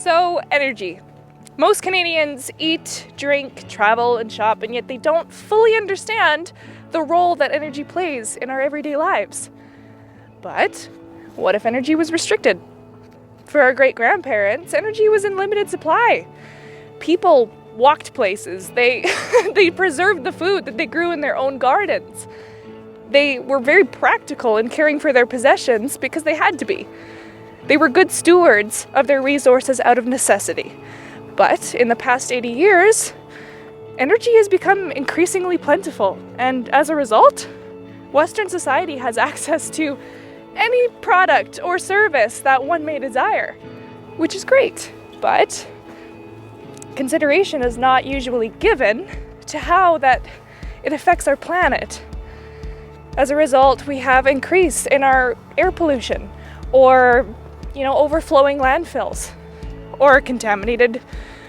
So, energy. Most Canadians eat, drink, travel, and shop, and yet they don't fully understand the role that energy plays in our everyday lives. But what if energy was restricted? For our great-grandparents, energy was in limited supply. People walked places. They preserved the food that they grew in their own gardens. They were very practical in caring for their possessions because they had to be. They were good stewards of their resources out of necessity. But in the past 80 years, energy has become increasingly plentiful, and as a result, Western society has access to any product or service that one may desire, which is great, but consideration is not usually given to how that it affects our planet. As a result, we have increase in our air pollution, or overflowing landfills, or contaminated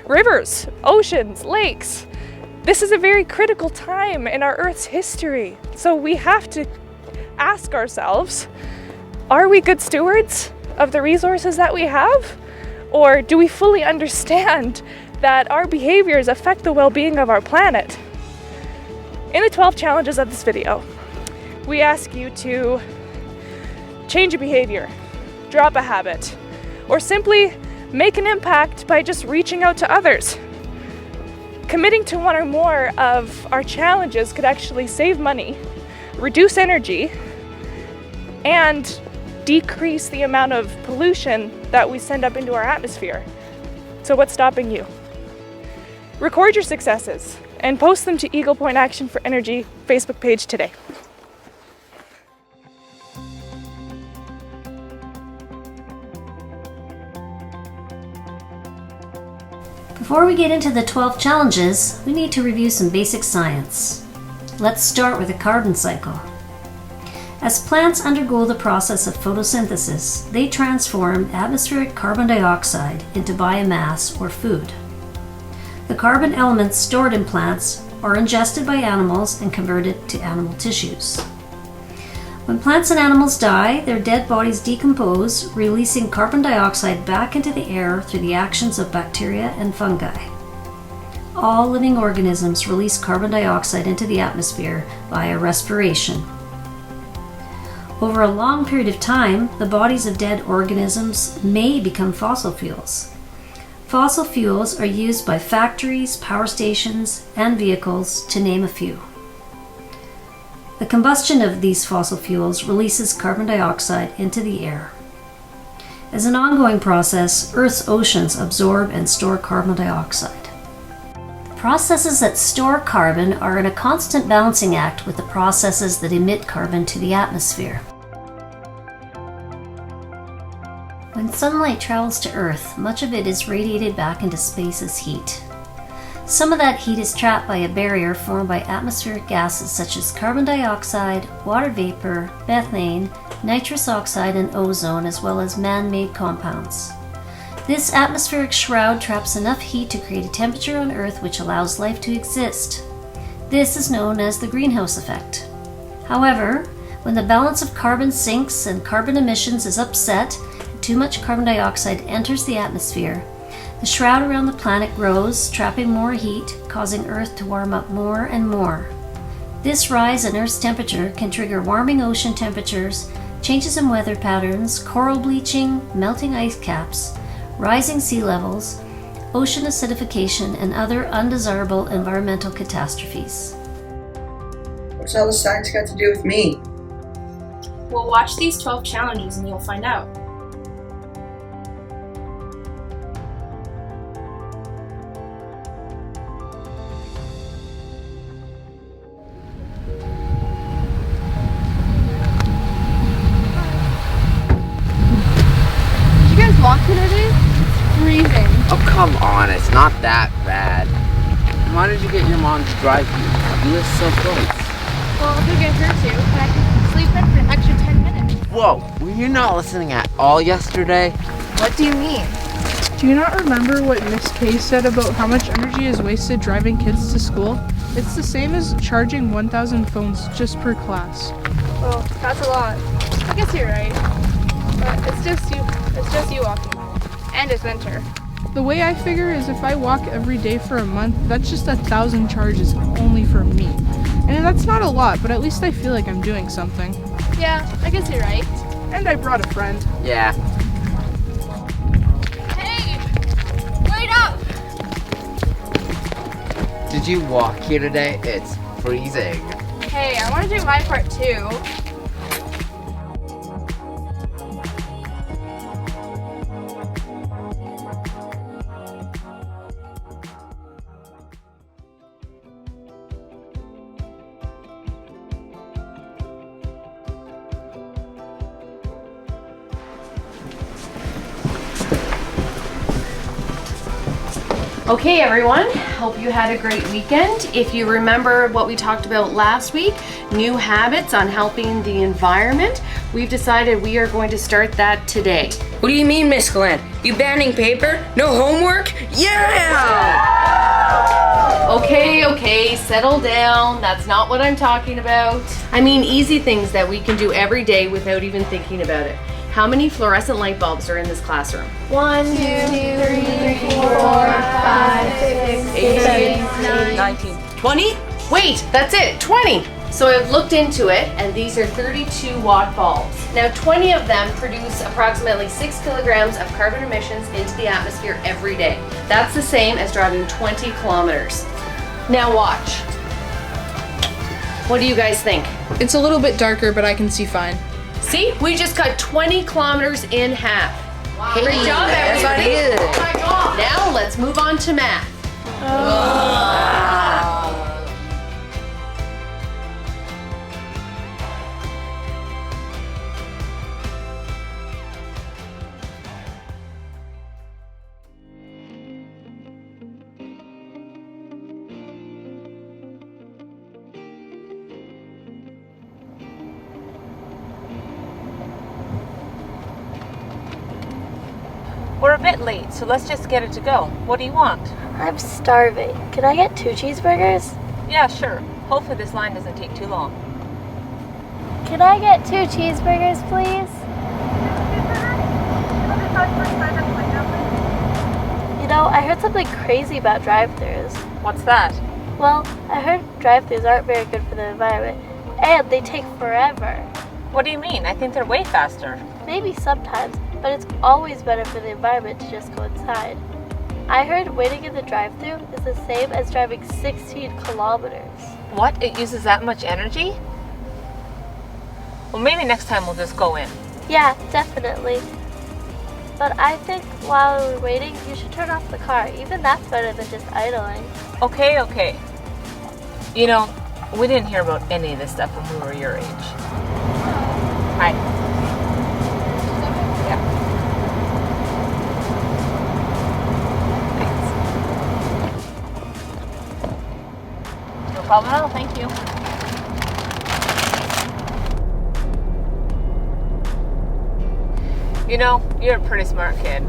rivers, oceans, lakes. This is a very critical time in our Earth's history. So we have to ask ourselves, are we good stewards of the resources that we have? Or do we fully understand that our behaviors affect the well-being of our planet? In the 12 challenges of this video, we ask you to change a behavior, drop a habit, or simply make an impact by just reaching out to others. Committing to one or more of our challenges could actually save money, reduce energy, and decrease the amount of pollution that we send up into our atmosphere. So what's stopping you? Record your successes and post them to Eagle Point Action for Energy Facebook page today. Before we get into the 12 challenges, we need to review some basic science. Let's start with the carbon cycle. As plants undergo the process of photosynthesis, they transform atmospheric carbon dioxide into biomass or food. The carbon elements stored in plants are ingested by animals and converted to animal tissues. When plants and animals die, their dead bodies decompose, releasing carbon dioxide back into the air through the actions of bacteria and fungi. All living organisms release carbon dioxide into the atmosphere via respiration. Over a long period of time, the bodies of dead organisms may become fossil fuels. Fossil fuels are used by factories, power stations, and vehicles, to name a few. The combustion of these fossil fuels releases carbon dioxide into the air. As an ongoing process, Earth's oceans absorb and store carbon dioxide. The processes that store carbon are in a constant balancing act with the processes that emit carbon to the atmosphere. When sunlight travels to Earth, much of it is radiated back into space as heat. Some of that heat is trapped by a barrier formed by atmospheric gases such as carbon dioxide, water vapor, methane, nitrous oxide, and ozone, as well as man-made compounds. This atmospheric shroud traps enough heat to create a temperature on Earth which allows life to exist. This is known as the greenhouse effect. However, when the balance of carbon sinks and carbon emissions is upset, and too much carbon dioxide enters the atmosphere, the shroud around the planet grows, trapping more heat, causing Earth to warm up more and more. This rise in Earth's temperature can trigger warming ocean temperatures, changes in weather patterns, coral bleaching, melting ice caps, rising sea levels, ocean acidification, and other undesirable environmental catastrophes. What's all the science got to do with me? Well, watch these 12 challenges and you'll find out. Walk today? It's freezing. Oh, come on, it's not that bad. Why did you get your mom to drive you? You live so close. Well, if you're get her to, but I can sleep in for an extra 10 minutes. Whoa, were you not listening at all yesterday? What do you mean? Do you not remember what Miss Kay said about how much energy is wasted driving kids to school? It's the same as charging 1,000 phones just per class. Well, that's a lot. I guess you're right. But it's just you walking home. And it's winter. The way I figure is if I walk every day for a month, that's just 1,000 charges only for me. And that's not a lot, but at least I feel like I'm doing something. Yeah, I guess you're right. And I brought a friend. Yeah. Hey! Wait up! Did you walk here today? It's freezing. Hey, I want to do my part too. Okay everyone, hope you had a great weekend. If you remember what we talked about last week, new habits on helping the environment, we've decided we are going to start that today. What do you mean, Miss Glenn? You banning paper? No homework? Yeah! Okay, settle down. That's not what I'm talking about. I mean easy things that we can do every day without even thinking about it. How many fluorescent light bulbs are in this classroom? 1, 2, 3, 4, 5, 6, 8, 9, 19. 20? Wait, that's it, 20. So I've looked into it, and these are 32 watt bulbs. Now 20 of them produce approximately 6 kilograms of carbon emissions into the atmosphere every day. That's the same as driving 20 kilometers. Now watch. What do you guys think? It's a little bit darker, but I can see fine. See, we just cut 20 kilometers in half. Hey, Great job, that's everybody. good. Oh my God. Now let's move on to math. We're a bit late, so let's just get it to go. What do you want? I'm starving. Can I get 2 cheeseburgers? Yeah, sure. Hopefully this line doesn't take too long. Can I get 2 cheeseburgers, please? You know, I heard something crazy about drive-thrus. What's that? Well, I heard drive-thrus aren't very good for the environment, and they take forever. What do you mean? I think they're way faster. Maybe sometimes, but it's always better for the environment to just go inside. I heard waiting in the drive-thru is the same as driving 16 kilometers. What? It uses that much energy? Well, maybe next time we'll just go in. Yeah, definitely. But I think while we're waiting, you should turn off the car. Even that's better than just idling. Okay. You know, we didn't hear about any of this stuff when we were your age. Hi. Yeah. Thanks. No problem at all, thank you. You know, you're a pretty smart kid.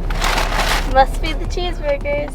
Must be the cheeseburgers.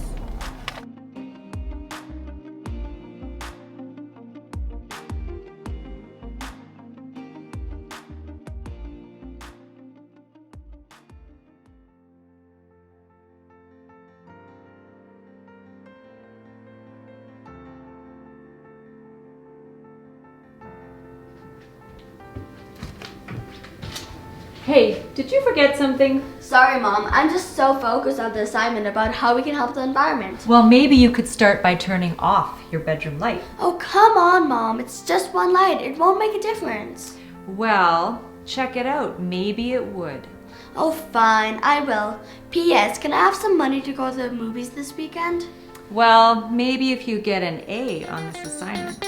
Hey, did you forget something? Sorry, Mom. I'm just so focused on the assignment about how we can help the environment. Well, maybe you could start by turning off your bedroom light. Oh, come on, Mom. It's just one light. It won't make a difference. Well, check it out. Maybe it would. Oh, fine. I will. P.S. Can I have some money to go to the movies this weekend? Well, maybe if you get an A on this assignment.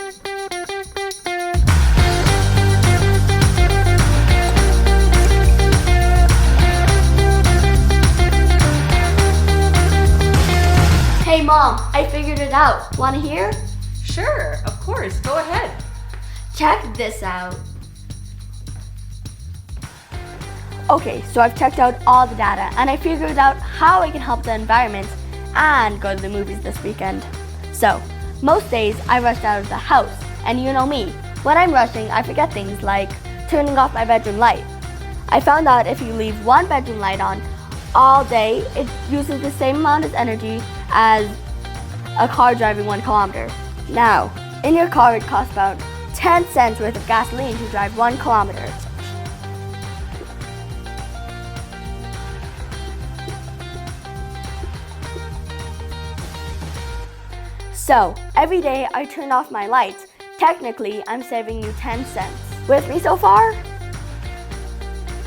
Hey, Mom. I figured it out. Want to hear? Sure, of course. Go ahead. Check this out. Okay, so I've checked out all the data and I figured out how I can help the environment and go to the movies this weekend. So, most days I rush out of the house, and you know me, when I'm rushing I forget things like turning off my bedroom light. I found out if you leave one bedroom light on all day, it uses the same amount of energy as a car driving 1 kilometer. Now, in your car, it costs about 10 cents worth of gasoline to drive 1 kilometer. So, every day I turn off my lights. Technically, I'm saving you 10 cents. With me so far?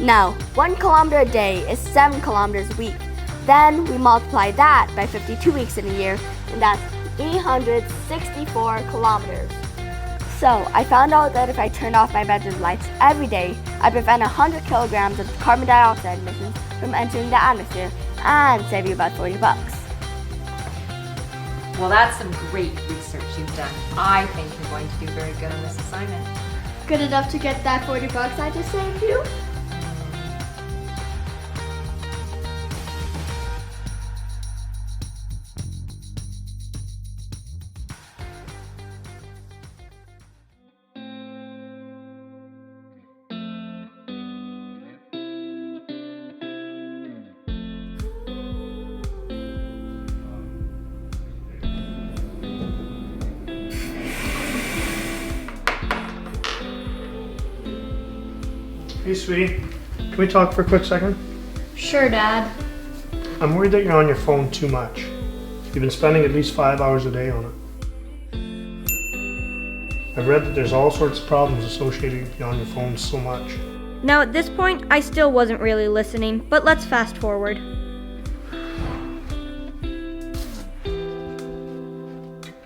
Now, 1 kilometer a day is 7 kilometers a week. Then we multiply that by 52 weeks in a year, and that's 864 kilometers. So, I found out that if I turned off my bedroom lights every day, I prevent 100 kilograms of carbon dioxide emissions from entering the atmosphere and save you about $40. Well, that's some great research you've done. I think you're going to do very good on this assignment. Good enough to get that $40 I just saved you? Hey, sweetie. Can we talk for a quick second? Sure, Dad. I'm worried that you're on your phone too much. You've been spending at least 5 hours a day on it. I've read that there's all sorts of problems associated with being on your phone so much. Now at this point, I still wasn't really listening, but let's fast forward.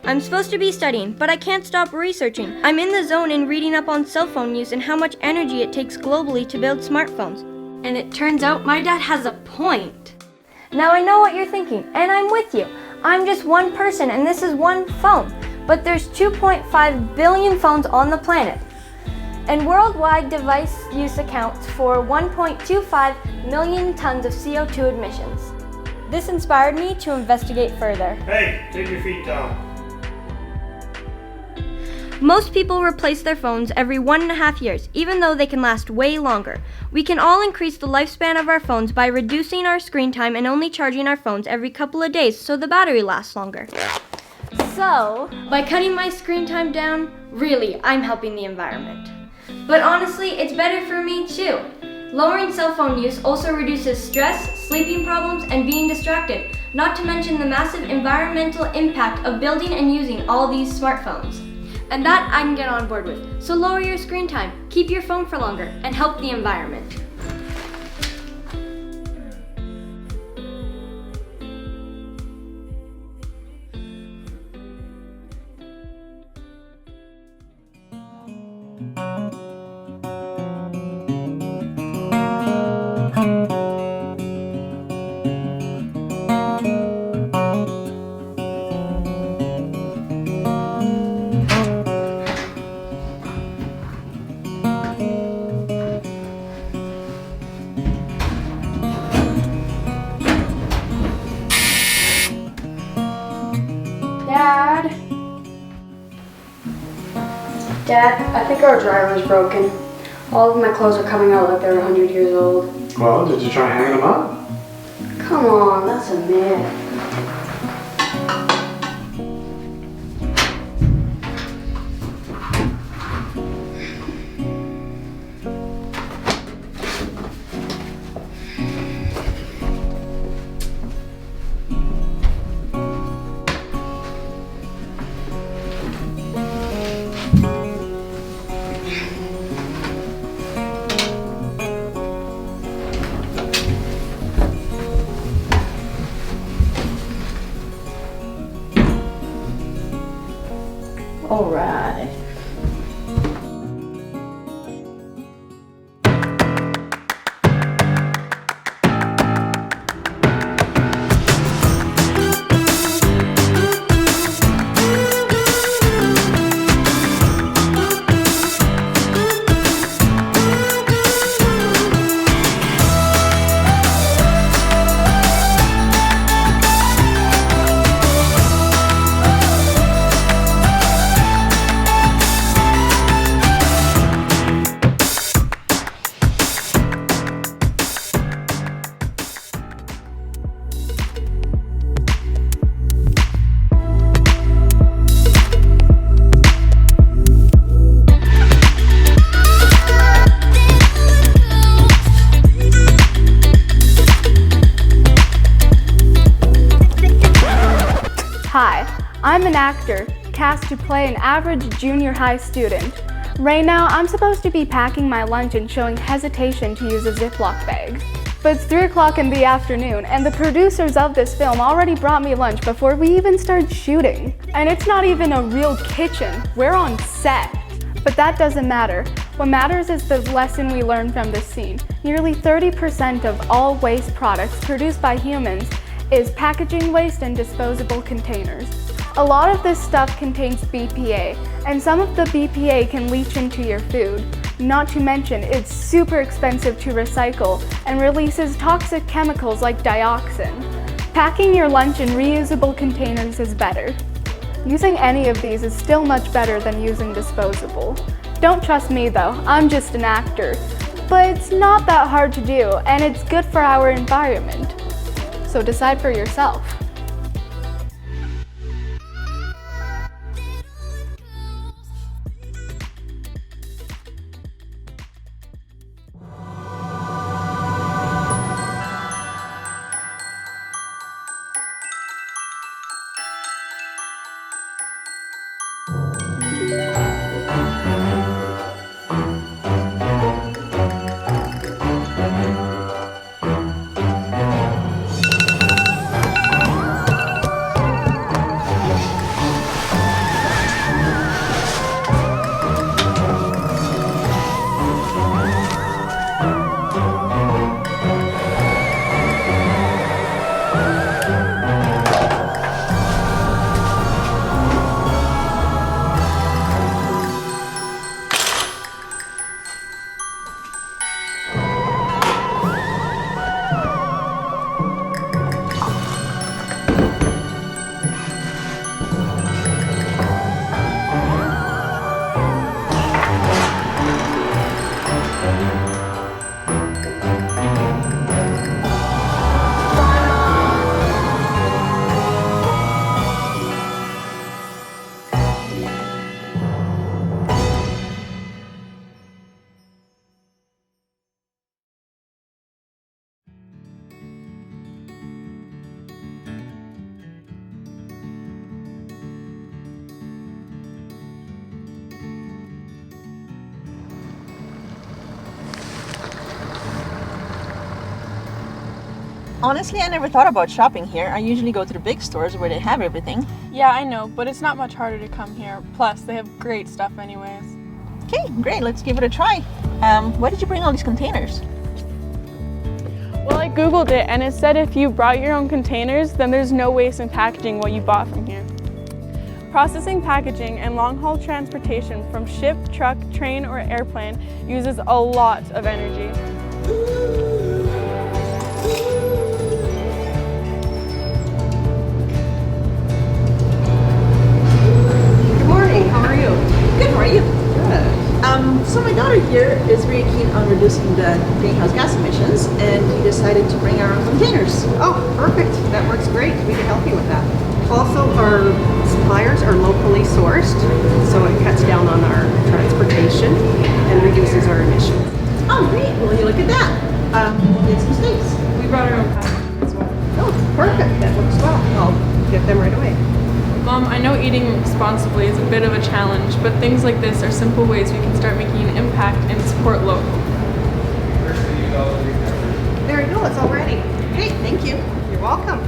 I'm supposed to be studying, but I can't stop researching. I'm in the zone and reading up on cell phone use and how much energy it takes globally to build smartphones. And it turns out my dad has a point. Now I know what you're thinking, and I'm with you. I'm just one person and this is one phone, but there's 2.5 billion phones on the planet. And worldwide device use accounts for 1.25 million tons of CO2 emissions. This inspired me to investigate further. Hey, take your feet down. Most people replace their phones every 1.5 years, even though they can last way longer. We can all increase the lifespan of our phones by reducing our screen time and only charging our phones every couple of days so the battery lasts longer. So, by cutting my screen time down, really, I'm helping the environment. But honestly, it's better for me too. Lowering cell phone use also reduces stress, sleeping problems, and being distracted, not to mention the massive environmental impact of building and using all these smartphones. And that I can get on board with. So lower your screen time, keep your phone for longer, and help the environment. Dad, I think our dryer is broken. All of my clothes are coming out like they're 100 years old. Well, did you try hanging them up? Come on, that's a myth. All right. an actor, cast to play an average junior high student. Right now, I'm supposed to be packing my lunch and showing hesitation to use a Ziploc bag. But it's 3 o'clock in the afternoon, and the producers of this film already brought me lunch before we even started shooting. And it's not even a real kitchen, we're on set. But that doesn't matter. What matters is the lesson we learned from this scene. Nearly 30% of all waste products produced by humans is packaging waste and disposable containers. A lot of this stuff contains BPA, and some of the BPA can leach into your food. Not to mention, it's super expensive to recycle and releases toxic chemicals like dioxin. Packing your lunch in reusable containers is better. Using any of these is still much better than using disposable. Don't trust me though, I'm just an actor. But it's not that hard to do, and it's good for our environment. So decide for yourself. Honestly, I never thought about shopping here. I usually go to the big stores where they have everything. Yeah, I know, but it's not much harder to come here. Plus, they have great stuff anyways. Okay, great, let's give it a try. Why did you bring all these containers? Well, I googled it and it said if you brought your own containers, then there's no waste in packaging what you bought from here. Processing packaging and long-haul transportation from ship, truck, train, or airplane uses a lot of energy. How are you? Good, how are you? Good. So my daughter here is really keen on reducing the greenhouse gas emissions, and we decided to bring our own containers. Oh, perfect. That works great. We can help you with that. Also, our suppliers are locally sourced, so it cuts down on our transportation and reduces our emissions. Oh, great. Well, you look at that. It's mistakes. We brought our own packaging as well. Oh, perfect. That works well. I'll get them right away. Mom, I know eating responsibly is a bit of a challenge, but things like this are simple ways we can start making an impact and support local. There you go, it's all ready. Great, thank you. You're welcome.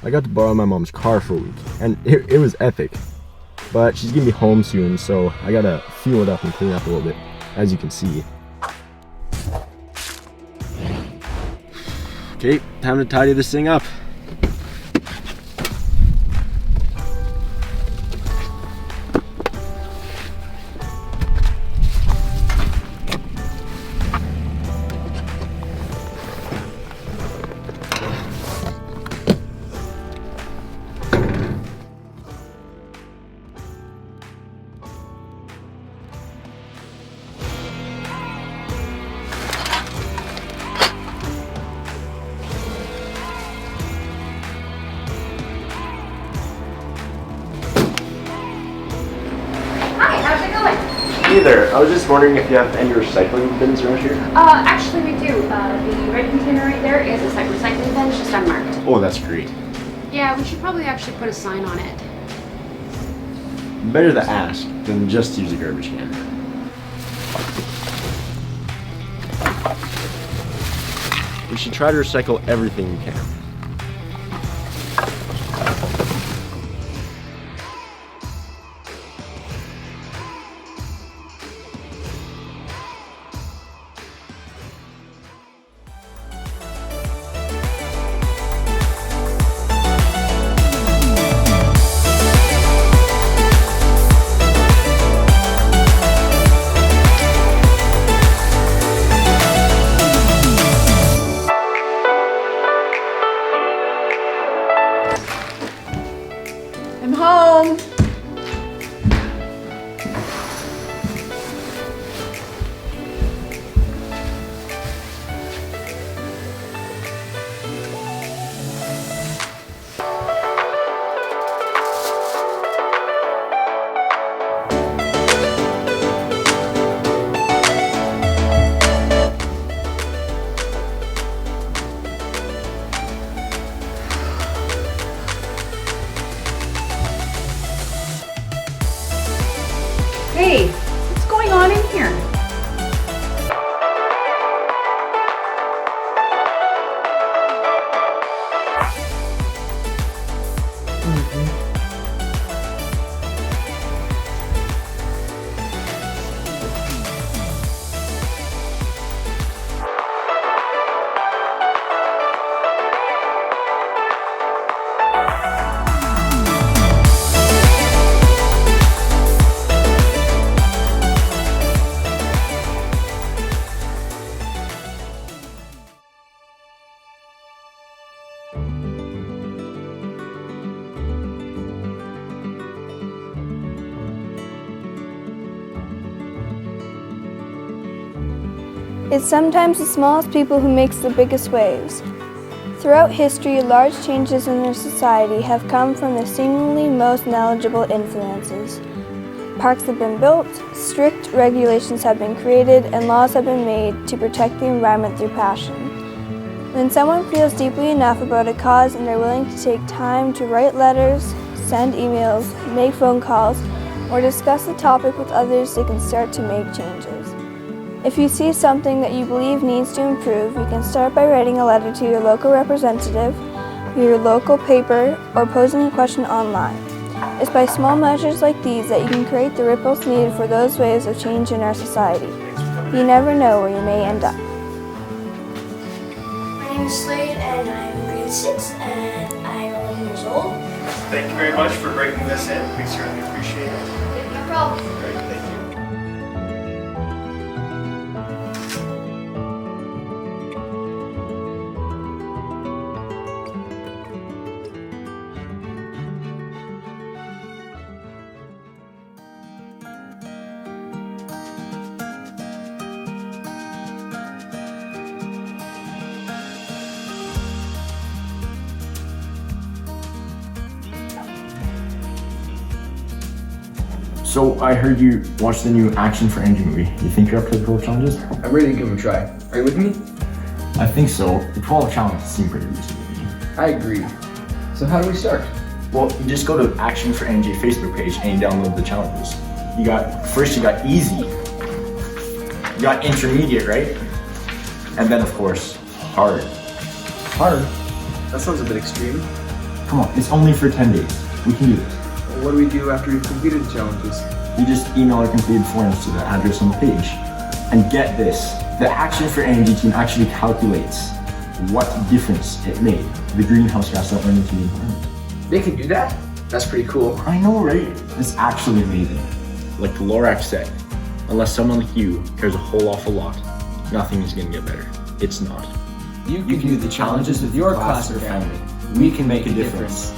I got to borrow my mom's car for a week, and it was epic. But she's gonna be home soon, so I gotta fuel it up and clean up a little bit, as you can see. Okay, time to tidy this thing up. Hey there, I was just wondering if you have any recycling bins around here? Actually we do. The red container right there is a recycling bin, it's just unmarked. Oh, that's great. Yeah, we should probably actually put a sign on it. Better to ask than just use a garbage can. We should try to recycle everything we can. I'm home. Hey, what's going on in here? It's sometimes the smallest people who makes the biggest waves. Throughout history, large changes in our society have come from the seemingly most knowledgeable influences. Parks have been built, strict regulations have been created, and laws have been made to protect the environment through passion. When someone feels deeply enough about a cause and they're willing to take time to write letters, send emails, make phone calls, or discuss the topic with others, they can start to make changes. If you see something that you believe needs to improve, you can start by writing a letter to your local representative, your local paper, or posing a question online. It's by small measures like these that you can create the ripples needed for those waves of change in our society. You never know where you may end up. My name is Slade and I'm in grade 6 and I'm 11 years old. Thank you very much for breaking this in. We certainly appreciate it. No problem. Great, thank you. So I heard you watched the new Action for Energy movie. You think you're up to the 12 challenges? I'm ready to give it a try. Are you with me? I think so. The 12 challenges seem pretty easy to me. I agree. So how do we start? Well, you just go to Action for Energy Facebook page and you download the challenges. You got easy. You got intermediate, right? And then of course, hard. Hard? That sounds a bit extreme. Come on, it's only for 10 days. We can do this. What do we do after we've completed the challenges? You just email our completed forms to the address on the page. And get this, the Action for Energy team actually calculates what difference it made, the greenhouse gas that went into the environment. They can do that? That's pretty cool. I know, right? It's actually amazing. Like Lorax said, unless someone like you cares a whole awful lot, nothing is gonna get better. It's not. You can do the challenges with your class or family. We can make a difference.